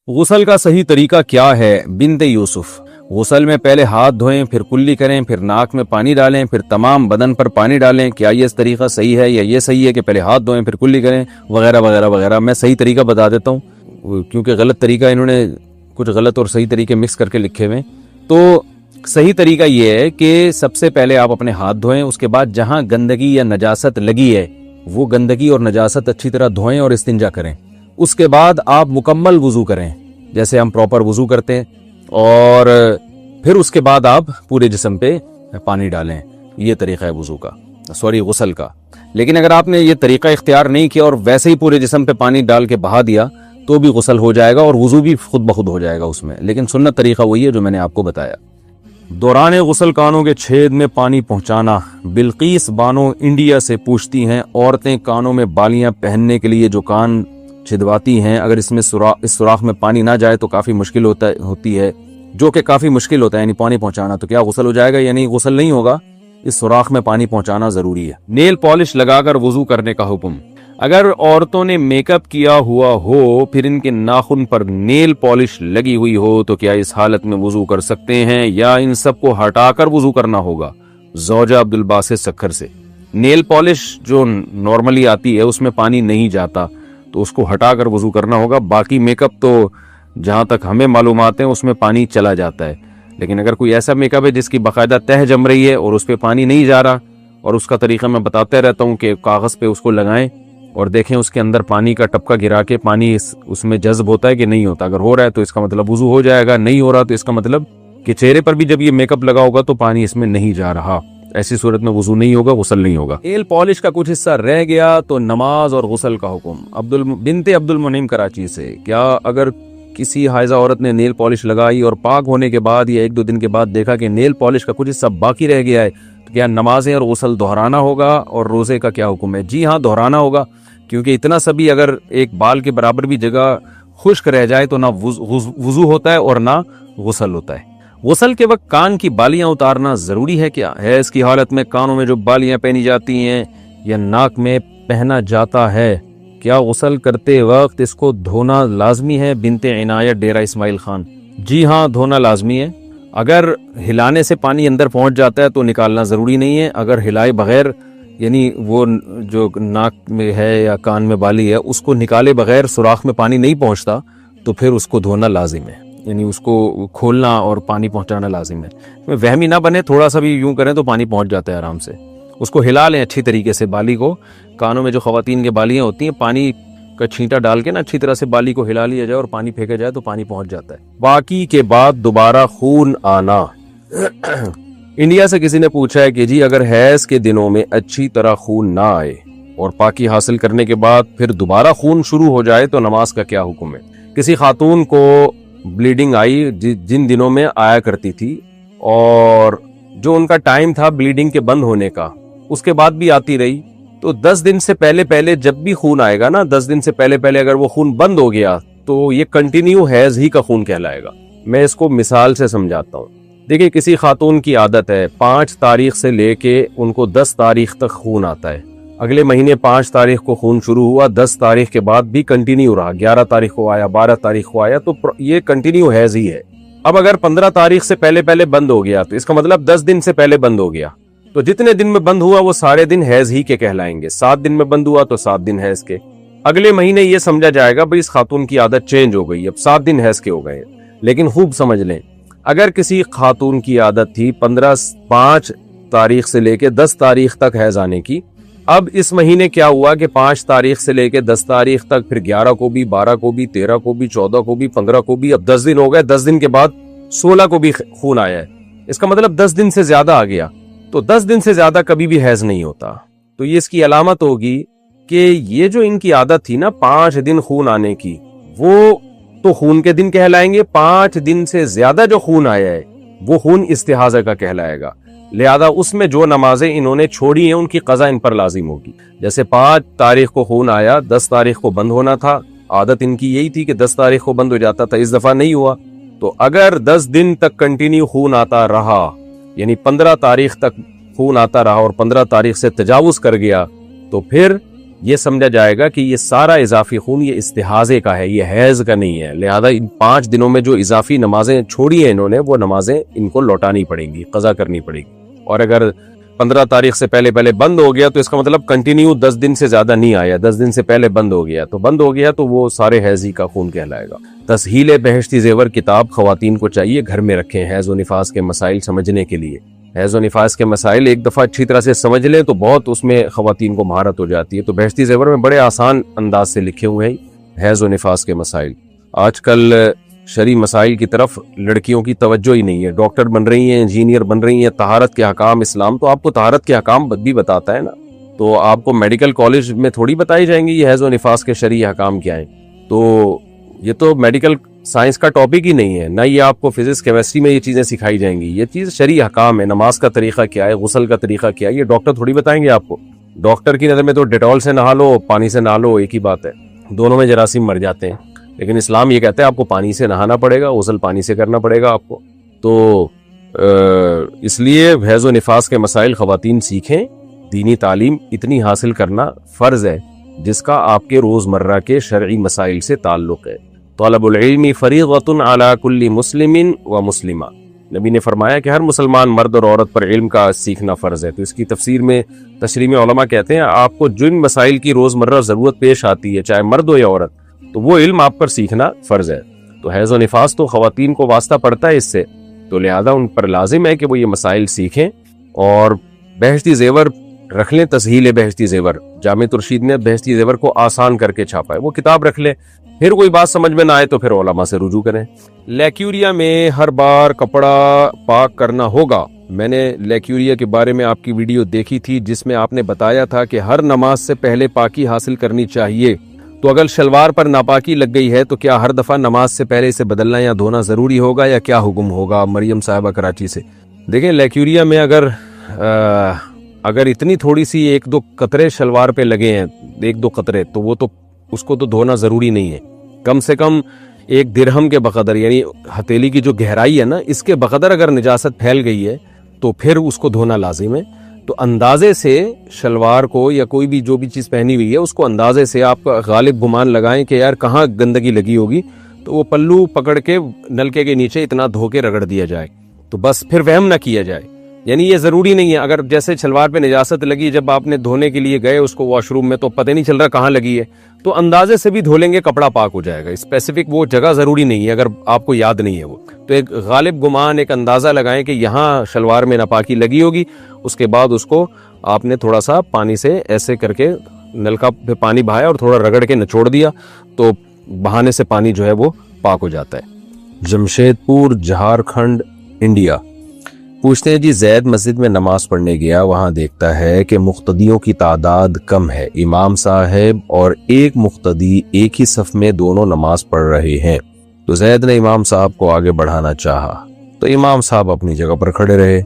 غسل کا صحیح طریقہ کیا ہے؟ بنت یوسف، غسل میں پہلے ہاتھ دھوئیں، پھر کلی کریں، پھر ناک میں پانی ڈالیں، پھر تمام بدن پر پانی ڈالیں۔ کیا یہ طریقہ صحیح ہے یا یہ صحیح ہے کہ پہلے ہاتھ دھوئیں پھر کلی کریں وغیرہ وغیرہ وغیرہ؟ میں صحیح طریقہ بتا دیتا ہوں، کیونکہ غلط طریقہ انہوں نے کچھ غلط اور صحیح طریقے مکس کر کے لکھے ہوئے۔ تو صحیح طریقہ یہ ہے کہ سب سے پہلے آپ اپنے ہاتھ دھوئیں، اس کے بعد جہاں گندگی یا نجاست لگی ہے وہ گندگی اور نجاست اچھی طرح دھوئیں اور استنجا کریں۔ اس کے بعد آپ مکمل وضو کریں جیسے ہم پراپر وضو کرتے ہیں، اور پھر اس کے بعد آپ پورے جسم پہ پانی ڈالیں۔ یہ طریقہ ہے وضو کا، غسل کا۔ لیکن اگر آپ نے یہ طریقہ اختیار نہیں کیا اور ویسے ہی پورے جسم پہ پانی ڈال کے بہا دیا تو بھی غسل ہو جائے گا اور وضو بھی خود بخود ہو جائے گا اس میں، لیکن سنت طریقہ وہی ہے جو میں نے آپ کو بتایا۔ دوران غسل کانوں کے چھید میں پانی پہنچانا۔ بلقیس بانو انڈیا سے پوچھتی ہیں، عورتیں کانوں میں بالیاں پہننے کے لیے جو کان چھدواتی ہیں، اگر اس سوراخ میں پانی نہ جائے تو کافی مشکل ہوتی ہے، جو کہ کافی مشکل ہوتا ہے، یعنی پانی پہنچانا، تو کیا غسل ہو جائے گا؟ یعنی غسل نہیں ہوگا، اس سوراخ میں پانی پہنچانا ضروری ہے۔ نیل پالش لگا کر وضو کرنے کا حکم۔ اگر عورتوں نے میک اپ کیا ہوا ہو پھر ان کے ناخن پر نیل پالش لگی ہوئی ہو تو کیا اس حالت میں وضو کر سکتے ہیں یا ان سب کو ہٹا کر وضو کرنا ہوگا؟ زوجہ عبدالباسط سکھر سے۔ نیل پالش جو نارملی آتی ہے اس میں پانی نہیں جاتا تو اس کو ہٹا کر وضو کرنا ہوگا۔ باقی میک اپ تو جہاں تک ہمیں معلومات ہیں اس میں پانی چلا جاتا ہے، لیکن اگر کوئی ایسا میک اپ ہے جس کی باقاعدہ تہ جم رہی ہے اور اس پہ پانی نہیں جا رہا، اور اس کا طریقہ میں بتاتے رہتا ہوں کہ کاغذ پہ اس کو لگائیں اور دیکھیں اس کے اندر پانی کا ٹپکا گرا کے پانی اس میں جذب ہوتا ہے کہ نہیں ہوتا۔ اگر ہو رہا ہے تو اس کا مطلب وضو ہو جائے گا، نہیں ہو رہا تو اس کا مطلب کہ چہرے پر بھی جب یہ میک اپ لگا ہوگا تو پانی اس میں نہیں جا رہا، ایسی صورت میں وضو نہیں ہوگا، غسل نہیں ہوگا۔ نیل پالش کا کچھ حصہ رہ گیا تو نماز اور غسل کا حکم۔ بنت عبد المنعم کراچی سے، کیا اگر کسی حائضہ عورت نے نیل پالش لگائی اور پاک ہونے کے بعد یا 1-2 دن کے بعد دیکھا کہ نیل پالش کا کچھ حصہ باقی رہ گیا ہے تو کیا نمازیں اور غسل دہرانا ہوگا اور روزے کا کیا حکم ہے؟ جی ہاں، دہرانا ہوگا، کیونکہ اتنا سا بھی اگر ایک بال کے برابر بھی جگہ خشک رہ جائے تو نہ وضو ہوتا ہے اور نہ غسل ہوتا ہے۔ غسل کے وقت کان کی بالیاں اتارنا ضروری ہے کیا؟ ہے اس کی حالت میں کانوں میں جو بالیاں پہنی جاتی ہیں یا ناک میں پہنا جاتا ہے، کیا غسل کرتے وقت اس کو دھونا لازمی ہے؟ بنت عنایت ڈیرہ اسماعیل خان۔ جی ہاں، دھونا لازمی ہے۔ اگر ہلانے سے پانی اندر پہنچ جاتا ہے تو نکالنا ضروری نہیں ہے۔ اگر ہلائے بغیر، یعنی وہ جو ناک میں ہے یا کان میں بالی ہے اس کو نکالے بغیر سوراخ میں پانی نہیں پہنچتا تو پھر اس کو دھونا لازم ہے، یعنی اس کو کھولنا اور پانی پہنچانا لازم ہے۔ وہمی نہ بنے، تھوڑا سا بھی یوں کریں تو پانی پہنچ جاتا ہے آرام سے۔ اس کو ہلا لیں اچھی طریقے سے، بالی کو، کانوں میں جو خواتین کے بالیاں ہوتی ہیں پانی کا چھینٹا ڈال کے نا اچھی طرح سے بالی کو ہلا لیا جائے اور پانی پھینکا جائے تو پانی پہنچ جاتا ہے۔ باقی کے بعد دوبارہ خون آنا۔ انڈیا سے کسی نے پوچھا ہے کہ جی اگر حیض کے دنوں میں اچھی طرح خون نہ آئے اور پاکی حاصل کرنے کے بعد پھر دوبارہ خون شروع ہو جائے تو نماز کا کیا حکم ہے؟ کسی خاتون کو بلیڈنگ آئی جن دنوں میں آیا کرتی تھی اور جو ان کا ٹائم تھا بلیڈنگ کے بند ہونے کا اس کے بعد بھی آتی رہی، تو 10 دن سے پہلے جب بھی خون آئے گا نا، 10 دن سے پہلے اگر وہ خون بند ہو گیا تو یہ کنٹینیو حیض ہی کا خون کہلائے گا۔ میں اس کو مثال سے سمجھاتا ہوں۔ دیکھیں، کسی خاتون کی عادت ہے 5 تاریخ سے لے کے ان کو 10 تاریخ تک خون آتا ہے، اگلے مہینے 5 تاریخ کو خون شروع ہوا، 10 تاریخ کے بعد بھی کنٹینیو رہا، 11 تاریخ کو آیا، 12 تاریخ کو آیا، تو یہ کنٹینیو حیض ہی ہے۔ اب اگر 15 تاریخ سے پہلے بند ہو گیا تو اس کا مطلب 10 دن سے پہلے بند ہو گیا، تو جتنے دن میں بند ہوا وہ سارے دن حیض ہی کے کہلائیں گے۔ 7 دن میں بند ہوا تو 7 دن حیض کے۔ اگلے مہینے یہ سمجھا جائے گا بھئی اس خاتون کی عادت چینج ہو گئی، اب 7 دن حیض کے ہو گئے۔ لیکن خوب سمجھ لیں، اگر کسی خاتون کی عادت تھی 5 تاریخ سے لے کے 10 تاریخ تک حیض آنے کی، اب اس مہینے کیا ہوا کہ 5 تاریخ سے لے کے 10 تاریخ تک، پھر 11 کو بھی، 12 کو بھی، 13 کو بھی، 14 کو بھی، 15 کو بھی، اب 10 دن ہو گئے، 10 دن کے بعد 16 کو بھی خون آیا ہے، اس کا مطلب 10 دن سے زیادہ آ گیا، تو 10 دن سے زیادہ کبھی بھی حیض نہیں ہوتا۔ تو یہ اس کی علامت ہوگی کہ یہ جو ان کی عادت تھی نا 5 دن خون آنے کی، وہ تو خون کے دن کہلائیں گے، 5 دن سے زیادہ جو خون آیا ہے وہ خون استحاضہ کا کہلائے گا، لہذا اس میں جو نمازیں انہوں نے چھوڑی ہیں ان کی قضا ان پر لازم ہوگی۔ جیسے 5 تاریخ کو خون آیا، 10 تاریخ کو بند ہونا تھا، عادت ان کی یہی تھی کہ 10 تاریخ کو بند ہو جاتا تھا، اس دفعہ نہیں ہوا، تو اگر 10 دن تک کنٹینیو خون آتا رہا، یعنی 15 تاریخ تک خون آتا رہا اور 15 تاریخ سے تجاوز کر گیا، تو پھر یہ سمجھا جائے گا کہ یہ سارا اضافی خون یہ استحاضے کا ہے، یہ حیض کا نہیں ہے، لہذا ان 5 دنوں میں جو اضافی نمازیں چھوڑی ہیں انہوں نے، وہ نمازیں ان کو لوٹانی پڑیں گی، قضا کرنی پڑے گی۔ اور اگر 15 تاریخ سے پہلے بند ہو گیا تو اس کا مطلب کنٹینیو 10 دن سے زیادہ نہیں آیا، 10 دن سے پہلے بند ہو گیا تو وہ سارے حیضی کا خون کہلائے گا۔ تسہیل بہشتی زیور کتاب خواتین کو چاہیے گھر میں رکھیں حیض و نفاس کے مسائل سمجھنے کے لیے۔ حیض و نفاس کے مسائل ایک دفعہ اچھی طرح سے سمجھ لیں تو بہت اس میں خواتین کو مہارت ہو جاتی ہے۔ تو بہشتی زیور میں بڑے آسان انداز سے لکھے ہوئے ہیں حیض و نفاس کے مسائل۔ آج کل شرعی مسائل کی طرف لڑکیوں کی توجہ ہی نہیں ہے، ڈاکٹر بن رہی ہیں، انجینئر بن رہی ہیں، طہارت کے احکام اسلام تو آپ کو طہارت کے احکام بھی بتاتا ہے نا، تو آپ کو میڈیکل کالج میں تھوڑی بتائی جائیں گی یہ حیض و نفاس کے شرعی احکام کیا ہیں۔ تو یہ تو میڈیکل سائنس کا ٹاپک ہی نہیں ہے، نہ یہ آپ کو فزکس کیمسٹری میں یہ چیزیں سکھائی جائیں گی، یہ چیز شرعی احکام ہے۔ نماز کا طریقہ کیا ہے، غسل کا طریقہ کیا ہے، یہ ڈاکٹر تھوڑی بتائیں گے آپ کو۔ ڈاکٹر کی نظر میں تو ڈیٹول سے نہا لو، پانی سے نہا لو، ایک ہی بات ہے، دونوں میں جراثیم مر جاتے ہیں، لیکن اسلام یہ کہتا ہے آپ کو پانی سے نہانا پڑے گا، غسل پانی سے کرنا پڑے گا آپ کو۔ تو اس لیے حیض و نفاس کے مسائل خواتین سیکھیں، دینی تعلیم اتنی حاصل کرنا فرض ہے جس کا آپ کے روزمرہ کے شرعی مسائل سے تعلق ہے۔ طلب العلم فریضۃ علی کل مسلم و مسلمہ، نبی نے فرمایا کہ ہر مسلمان مرد اور عورت پر علم کا سیکھنا فرض ہے۔ تو اس کی تفسیر میں تشریح میں علماء کہتے ہیں آپ کو جن مسائل کی روزمرہ ضرورت پیش آتی ہے چاہے مرد ہو یا عورت، تو وہ علم آپ پر سیکھنا فرض ہے۔ تو حیض و نفاس تو خواتین کو واسطہ پڑتا ہے اس سے، تو لہذا ان پر لازم ہے کہ وہ یہ مسائل سیکھیں اور بہشتی زیور رکھ لیں۔ تسہیل بہشتی زیور، جامع ترشید نے بہشتی زیور کو آسان کر کے چھاپا ہے، وہ کتاب رکھ لیں، پھر کوئی بات سمجھ میں نہ آئے تو پھر علماء سے رجوع کریں۔ لیکیوریا میں ہر بار کپڑا پاک کرنا ہوگا۔ میں نے لیکیوریا کے بارے میں آپ کی ویڈیو دیکھی تھی جس میں آپ نے بتایا تھا کہ ہر نماز سے پہلے پاکی حاصل کرنی چاہیے، تو اگر شلوار پر ناپاکی لگ گئی ہے تو کیا ہر دفعہ نماز سے پہلے اسے بدلنا یا دھونا ضروری ہوگا یا کیا حکم ہوگا؟ مریم صاحبہ کراچی سے۔ دیکھیں لیکیوریا میں اگر اتنی تھوڑی سی 1-2 قطرے شلوار پہ لگے ہیں، 1-2 قطرے، تو وہ تو اس کو تو دھونا ضروری نہیں ہے۔ کم سے کم 1 درہم کے بقدر، یعنی ہتھیلی کی جو گہرائی ہے نا، اس کے بقدر اگر نجاست پھیل گئی ہے تو پھر اس کو دھونا لازم ہے۔ تو اندازے سے شلوار کو یا کوئی بھی جو بھی چیز پہنی ہوئی ہے اس کو اندازے سے آپ کا غالب گمان لگائیں کہ یار کہاں گندگی لگی ہوگی، تو وہ پلو پکڑ کے نلکے کے نیچے اتنا دھو کے رگڑ دیا جائے، تو بس پھر وہم نہ کیا جائے۔ یعنی یہ ضروری نہیں ہے، اگر جیسے شلوار پہ نجاست لگی، جب آپ نے دھونے کے لیے گئے اس کو واش روم میں تو پتہ نہیں چل رہا کہاں لگی ہے، تو اندازے سے بھی دھو لیں گے کپڑا پاک ہو جائے گا۔ اسپیسیفک وہ جگہ ضروری نہیں ہے اگر آپ کو یاد نہیں ہے وہ، تو ایک غالب گمان، ایک اندازہ لگائیں کہ یہاں شلوار میں ناپاکی لگی ہوگی، اس کے بعد اس کو آپ نے تھوڑا سا پانی سے ایسے کر کے نلکا پہ پانی بہایا اور تھوڑا رگڑ کے نچوڑ دیا، تو بہانے سے پانی جو ہے وہ پاک ہو جاتا ہے۔ جمشید پور، جھارکھنڈ، انڈیا، پوچھتے ہیں جی زید مسجد میں نماز پڑھنے گیا، وہاں دیکھتا ہے کہ مقتدیوں کی تعداد کم ہے، امام صاحب اور ایک مقتدی ایک ہی صف میں دونوں نماز پڑھ رہے ہیں، تو زید نے امام صاحب کو آگے بڑھانا چاہا تو امام صاحب اپنی جگہ پر کھڑے رہے،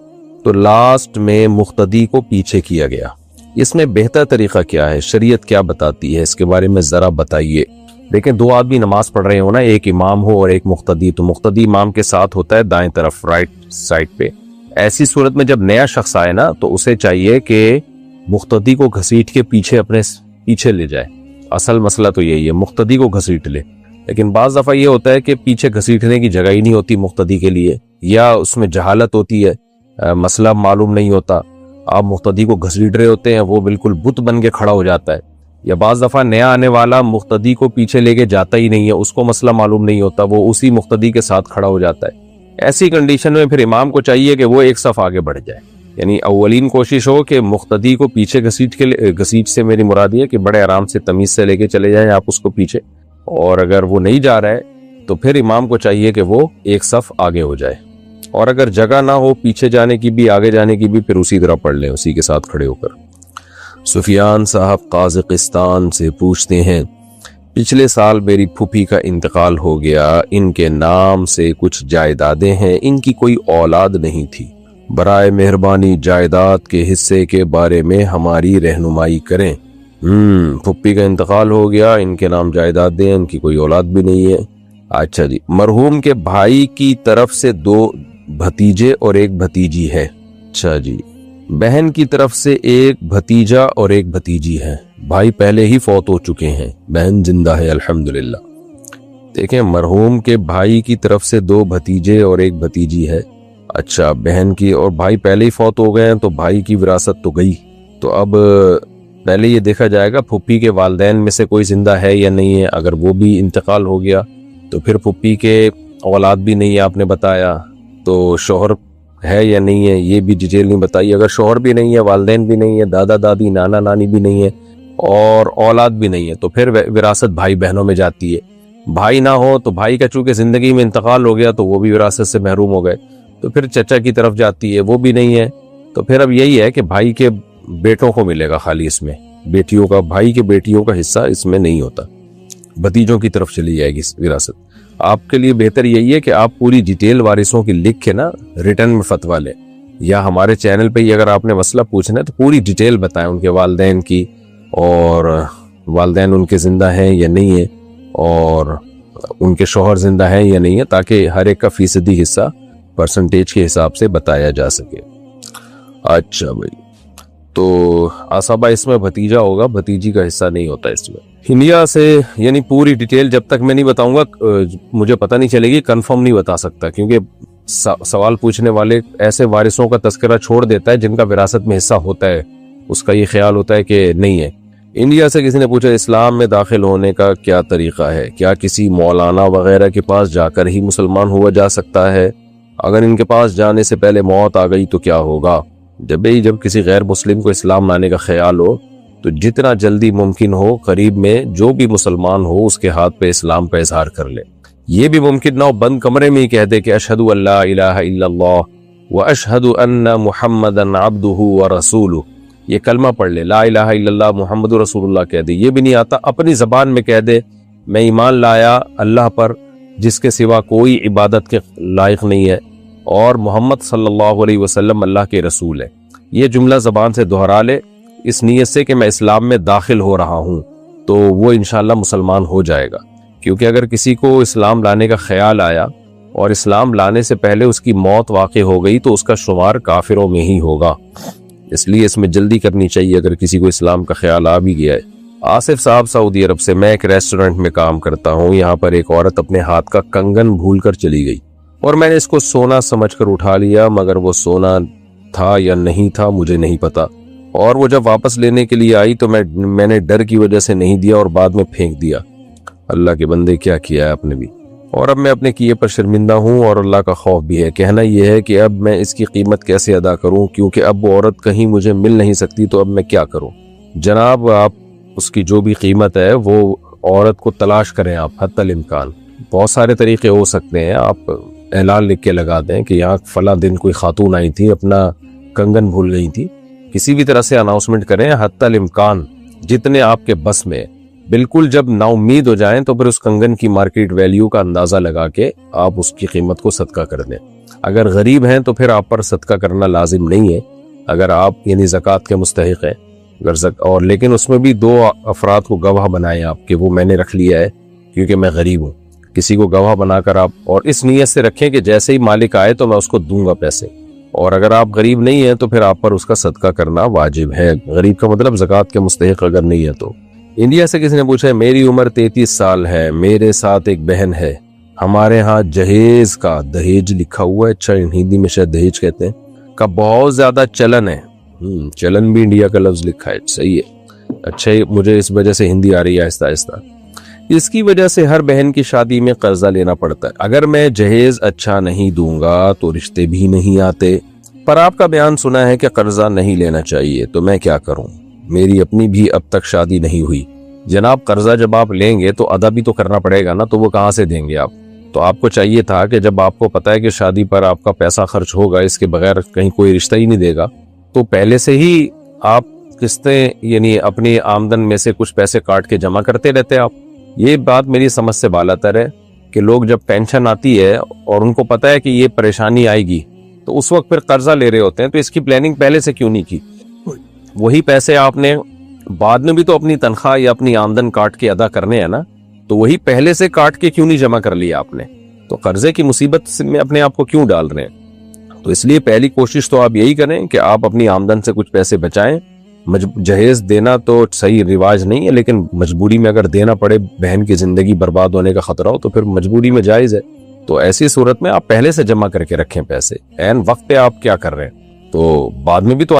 تو لاسٹ میں مقتدی کو پیچھے کیا گیا۔ اس میں بہتر طریقہ کیا ہے؟ شریعت کیا بتاتی ہے اس کے بارے میں ذرا بتائیے۔ دیکھیں 2 آدمی نماز پڑھ رہے ہو نا، ایک امام ہو اور ایک مقتدی، تو مقتدی امام کے ساتھ ہوتا ہے دائیں طرف، رائٹ سائڈ پہ۔ ایسی صورت میں جب نیا شخص آئے نا تو اسے چاہیے کہ مقتدی کو گھسیٹ کے پیچھے اپنے پیچھے لے جائے۔ اصل مسئلہ تو یہی ہے، مقتدی کو گھسیٹ لے، لیکن بعض دفعہ یہ ہوتا ہے کہ پیچھے گھسیٹنے کی جگہ ہی نہیں ہوتی مقتدی کے لیے، یا اس میں جہالت ہوتی ہے، مسئلہ معلوم نہیں ہوتا، آپ مقتدی کو گھسیٹ رہے ہوتے ہیں، وہ بالکل بت بن کے کھڑا ہو جاتا ہے، یا بعض دفعہ نیا آنے والا مقتدی کو پیچھے لے کے جاتا ہی نہیں ہے، اس کو مسئلہ معلوم نہیں ہوتا، وہ اسی مقتدی کے ساتھ کھڑا ہو جاتا ہے۔ ایسی کنڈیشن میں پھر امام کو چاہیے کہ وہ ایک صف آگے بڑھ جائے، یعنی اولین کوشش ہو کہ مقتدی کو پیچھے گھسیٹ سے میری مراد یہ ہے کہ بڑے آرام سے تمیز سے لے کے چلے جائیں آپ اس کو پیچھے، اور اگر وہ نہیں جا رہا ہے تو پھر امام کو چاہیے کہ وہ ایک صف آگے ہو جائے، اور اگر جگہ نہ ہو پیچھے جانے کی بھی آگے جانے کی بھی، پھر اسی طرح پڑھ لیں اسی کے ساتھ کھڑے ہو کر۔ سفیان صاحب قازقستان سے پوچھتے ہیں پچھلے سال میری پھوپھی کا انتقال ہو گیا، ان کے نام سے کچھ جائیدادیں ہیں، ان کی کوئی اولاد نہیں تھی، برائے مہربانی جائیداد کے حصے کے بارے میں ہماری رہنمائی کریں۔ پھوپھی کا انتقال ہو گیا، ان کے نام جائیدادیں ہیں، ان کی کوئی اولاد بھی نہیں ہے۔ اچھا جی، مرحوم کے بھائی کی طرف سے 2 بھتیجے اور 1 بھتیجی ہے۔ اچھا جی، بہن کی طرف سے 1 بھتیجا اور 1 بھتیجی ہے۔ بھائی پہلے ہی فوت ہو چکے ہیں، بہن زندہ ہے الحمدللہ۔ دیکھیں، مرحوم کے بھائی کی طرف سے 2 بھتیجے اور 1 بھتیجی ہے۔ اچھا، بہن کی اور بھائی پہلے ہی فوت ہو گئے ہیں تو بھائی کی وراثت تو گئی۔ تو اب پہلے یہ دیکھا جائے گا پھپھی کے والدین میں سے کوئی زندہ ہے یا نہیں ہے۔ اگر وہ بھی انتقال ہو گیا تو پھر پھپھی کے اولاد بھی نہیں ہے آپ نے بتایا، تو شوہر ہے یا نہیں ہے یہ بھی ڈیٹیل نہیں بتائی۔ اگر شوہر بھی نہیں ہے، والدین بھی نہیں ہے، دادا دادی نانا نانی بھی نہیں ہے اور اولاد بھی نہیں ہے، تو پھر وراثت بھائی بہنوں میں جاتی ہے۔ بھائی نہ ہو تو بھائی کا چونکہ زندگی میں انتقال ہو گیا تو وہ بھی وراثت سے محروم ہو گئے، تو پھر چچا کی طرف جاتی ہے، وہ بھی نہیں ہے، تو پھر اب یہی ہے کہ بھائی کے بیٹوں کو ملے گا خالی، اس میں بیٹیوں کا، بھائی کے بیٹیوں کا حصہ اس میں نہیں ہوتا، بھتیجوں کی طرف چلی جائے گی وراثت۔ آپ کے لیے بہتر یہی ہے کہ آپ پوری ڈیٹیل وارثوں کی لکھ کے نا ریٹرن میں فتویٰ لیں، یا ہمارے چینل پہ ہی اگر آپ نے مسئلہ پوچھنا ہے تو پوری ڈیٹیل بتائیں ان کے والدین کی، اور والدین ان کے زندہ ہیں یا نہیں ہیں، اور ان کے شوہر زندہ ہیں یا نہیں ہے، تاکہ ہر ایک کا فیصدی حصہ پرسنٹیج کے حساب سے بتایا جا سکے۔ اچھا بھائی، تو آصابہ اس میں بھتیجا ہوگا، بھتیجی کا حصہ نہیں ہوتا اس میں۔ انڈیا سے یعنی پوری ڈیٹیل جب تک میں نہیں بتاؤں گا مجھے پتہ نہیں چلے گی، کنفرم نہیں بتا سکتا، کیونکہ سوال پوچھنے والے ایسے وارثوں کا تذکرہ چھوڑ دیتا ہے جن کا وراثت میں حصہ ہوتا ہے، اس کا یہ خیال ہوتا ہے کہ نہیں ہے۔ انڈیا سے کسی نے پوچھا اسلام میں داخل ہونے کا کیا طریقہ ہے، کیا کسی مولانا وغیرہ کے پاس جا کر ہی مسلمان ہوا جا سکتا ہے؟ اگر ان کے پاس جانے سے پہلے موت آ گئی تو کیا ہوگا؟ جب کسی غیر مسلم کو اسلام لانے کا خیال ہو تو جتنا جلدی ممکن ہو قریب میں جو بھی مسلمان ہو اس کے ہاتھ پہ اسلام کا اظہار کر لے۔ یہ بھی ممکن نہ ہو بند کمرے میں ہی کہہ دے کہ اشہد ان لا الہ الا اللہ واشہد ان محمدا عبدہ ورسولہ، یہ کلمہ پڑھ لے، لا الہ الا اللہ محمد رسول اللہ کہہ دے۔ یہ بھی نہیں آتا، اپنی زبان میں کہہ دے میں ایمان لایا اللہ پر جس کے سوا کوئی عبادت کے لائق نہیں ہے، اور محمد صلی اللہ علیہ وسلم اللہ کے رسول ہے۔ یہ جملہ زبان سے دہرا لے اس نیت سے کہ میں اسلام میں داخل ہو رہا ہوں، تو وہ انشاءاللہ مسلمان ہو جائے گا۔ کیونکہ اگر کسی کو اسلام لانے کا خیال آیا اور اسلام لانے سے پہلے اس کی موت واقع ہو گئی تو اس کا شمار کافروں میں ہی ہوگا، اس لیے اس میں جلدی کرنی چاہیے اگر کسی کو اسلام کا خیال آ بھی گیا ہے۔ آصف صاحب سعودی عرب سے، میں ایک ریسٹورنٹ میں کام کرتا ہوں، یہاں پر ایک عورت اپنے ہاتھ کا کنگن بھول کر چلی گئی اور میں نے اس کو سونا سمجھ کر اٹھا لیا، مگر وہ سونا تھا یا نہیں تھا مجھے نہیں پتا، اور وہ جب واپس لینے کے لیے آئی تو میں نے ڈر کی وجہ سے نہیں دیا اور بعد میں پھینک دیا۔ اللہ کے بندے کیا کیا ہے آپ نے بھی، اور اب میں اپنے کیے پر شرمندہ ہوں اور اللہ کا خوف بھی ہے۔ کہنا یہ ہے کہ اب میں اس کی قیمت کیسے ادا کروں، کیونکہ اب وہ عورت کہیں مجھے مل نہیں سکتی، تو اب میں کیا کروں؟ جناب آپ اس کی جو بھی قیمت ہے وہ عورت کو تلاش کریں آپ حتی الامکان۔ بہت سارے طریقے ہو سکتے ہیں، آپ اعلان لکھ کے لگا دیں کہ یہاں فلاں دن کوئی خاتون آئی تھی اپنا کنگن بھول گئی تھی، کسی بھی طرح سے اناؤنسمنٹ کریں حتی الامکان جتنے آپ کے بس میں۔ بالکل جب نا امید ہو جائیں تو پھر اس کنگن کی مارکیٹ ویلیو کا اندازہ لگا کے آپ اس کی قیمت کو صدقہ کر دیں۔ اگر غریب ہیں تو پھر آپ پر صدقہ کرنا لازم نہیں ہے، اگر آپ یعنی زکوٰۃ کے مستحق ہیں، اور لیکن اس میں بھی 2 افراد کو گواہ بنائیں آپ کہ وہ میں نے رکھ لیا ہے کیونکہ میں غریب ہوں۔ کسی کو گواہ بنا کر آپ اور اس نیت سے رکھیں کہ جیسے ہی مالک آئے تو میں اس کو دوں گا پیسے، اور اگر آپ غریب نہیں ہیں تو پھر آپ پر اس کا صدقہ کرنا واجب ہے۔ غریب کا مطلب زکوٰۃ کے مستحق اگر نہیں ہے تو۔ انڈیا سے کسی نے پوچھا ہے میری عمر 33 سال ہے، میرے ساتھ ایک بہن ہے، ہمارے ہاں جہیز کا دہیج لکھا ہوا ہے، اچھا ہندی میں شاید دہیج کہتے ہیں، کا بہت زیادہ چلن ہے۔ چلن بھی انڈیا کا لفظ لکھا ہے، صحیح ہے۔ اچھا مجھے اس وجہ سے ہندی آ رہی ہے آہستہ آہستہ۔ اس کی وجہ سے ہر بہن کی شادی میں قرضہ لینا پڑتا ہے، اگر میں جہیز اچھا نہیں دوں گا تو رشتے بھی نہیں آتے، پر آپ کا بیان سنا ہے کہ قرضہ نہیں لینا چاہیے، تو میں کیا کروں؟ میری اپنی بھی اب تک شادی نہیں ہوئی۔ جناب قرضہ جب آپ لیں گے تو ادا بھی تو کرنا پڑے گا نا، تو وہ کہاں سے دیں گے آپ؟ تو آپ کو چاہیے تھا کہ جب آپ کو پتا ہے کہ شادی پر آپ کا پیسہ خرچ ہوگا، اس کے بغیر کہیں کوئی رشتہ ہی نہیں دے گا، تو پہلے سے ہی آپ قسطیں یعنی اپنی آمدن میں سے کچھ پیسے کاٹ کے جمع کرتے رہتے آپ۔ یہ بات میری سمجھ سے بالاتر ہے کہ لوگ جب پینشن آتی ہے اور ان کو پتا ہے کہ یہ پریشانی آئے گی تو اس وقت پھر قرضہ لے رہے ہوتے ہیں، تو اس کی پلاننگ پہلے سے کیوں نہیں کی؟ وہی پیسے آپ نے بعد میں بھی تو اپنی تنخواہ یا اپنی آمدن کاٹ کے ادا کرنے ہیں نا، تو وہی پہلے سے کاٹ کے کیوں نہیں جمع کر لیا آپ نے؟ تو قرضے کی مصیبت میں اپنے آپ کو کیوں ڈال رہے ہیں؟ تو اس لیے پہلی کوشش تو آپ یہی کریں کہ آپ اپنی آمدن سے کچھ پیسے بچائیں جہیز دینا تو صحیح رواج نہیں ہے، لیکن مجبوری میں اگر دینا پڑے، بہن کی زندگی برباد ہونے کا خطرہ ہو، تو پھر مجبوری میں جائز ہے۔ تو ایسی صورت میں آپ پہلے سے جمع کر کے رکھیں پیسے، عین وقت پہ آپ کیا کر رہے ہیں، تو بعد میں بھی تو